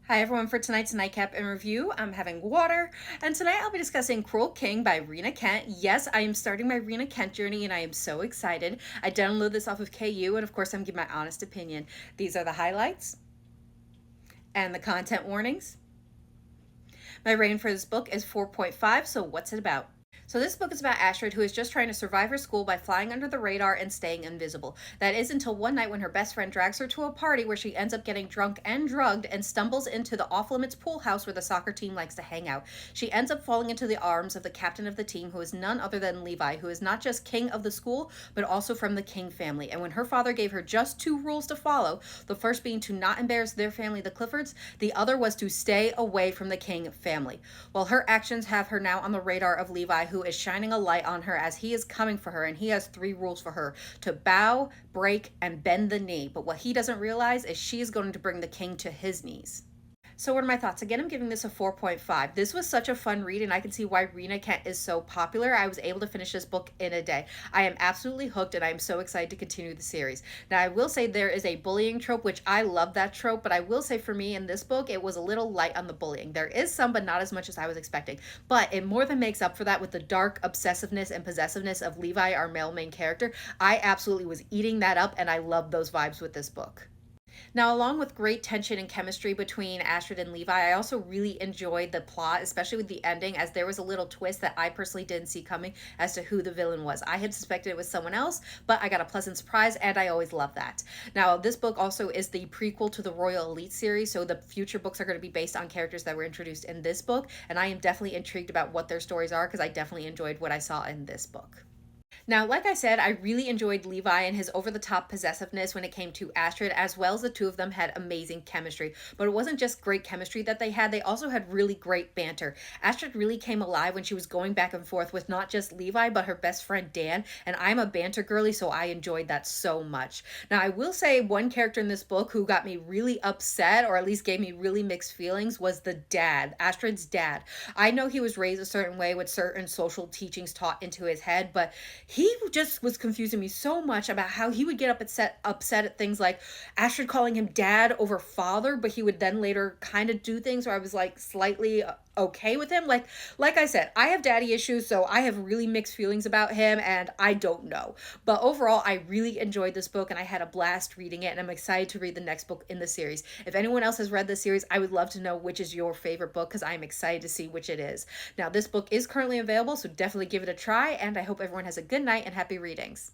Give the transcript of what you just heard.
Hi everyone, for tonight's Nightcap and review, I'm having water, and tonight I'll be discussing Cruel King by Rina Kent. Yes, I am starting my Rina Kent journey and I am so excited. I downloaded this off of KU and of course I'm giving my honest opinion. These are the highlights and the content warnings. My rating for this book is 4.5, so what's it about? So this book is about Astrid, who is just trying to survive her school by flying under the radar and staying invisible. That is until one night when her best friend drags her to a party where she ends up getting drunk and drugged and stumbles into the off-limits pool house where the soccer team likes to hang out. She ends up falling into the arms of the captain of the team, who is none other than Levi, who is not just king of the school, but also from the King family. And when her father gave her just two rules to follow, the first being to not embarrass their family, the Cliffords, the other was to stay away from the King family. Well, her actions have her now on the radar of Levi, who is shining a light on her as he is coming for her, and he has three rules for her: to bow, break, and bend the knee. But what he doesn't realize is she is going to bring the king to his knees. So what are my thoughts? Again, I'm giving this a 4.5. This was such a fun read, and I can see why Rina Kent is so popular. I was able to finish this book in a day. I am absolutely hooked, and I am so excited to continue the series. Now, I will say there is a bullying trope, which I love that trope, but I will say for me in this book, it was a little light on the bullying. There is some, but not as much as I was expecting. But it more than makes up for that with the dark obsessiveness and possessiveness of Levi, our male main character. I absolutely was eating that up, and I love those vibes with this book. Now, along with great tension and chemistry between Astrid and Levi, I also really enjoyed the plot, especially with the ending, as there was a little twist that I personally didn't see coming as to who the villain was. I had suspected it was someone else, but I got a pleasant surprise, and I always love that. Now, this book also is the prequel to the Royal Elite series, so the future books are going to be based on characters that were introduced in this book, and I am definitely intrigued about what their stories are because I definitely enjoyed what I saw in this book. Now, like I said, I really enjoyed Levi and his over the top possessiveness when it came to Astrid, as well as the two of them had amazing chemistry. But it wasn't just great chemistry that they also had really great banter. Astrid really came alive when she was going back and forth with not just Levi, but her best friend Dan. And I'm a banter girly, so I enjoyed that so much. Now, I will say one character in this book who got me really upset, or at least gave me really mixed feelings, was the dad, Astrid's dad. I know he was raised a certain way with certain social teachings taught into his head, but he just was confusing me so much about how he would get upset at things like Astrid calling him dad over father, but he would then later kind of do things where I was like slightly okay with him. Like I said, I have daddy issues, so I have really mixed feelings about him, and I don't know. But overall, I really enjoyed this book, and I had a blast reading it, and I'm excited to read the next book in the series. If anyone else has read this series, I would love to know which is your favorite book, because I'm excited to see which it is. Now, this book is currently available, so definitely give it a try, and I hope everyone has a good night and happy readings.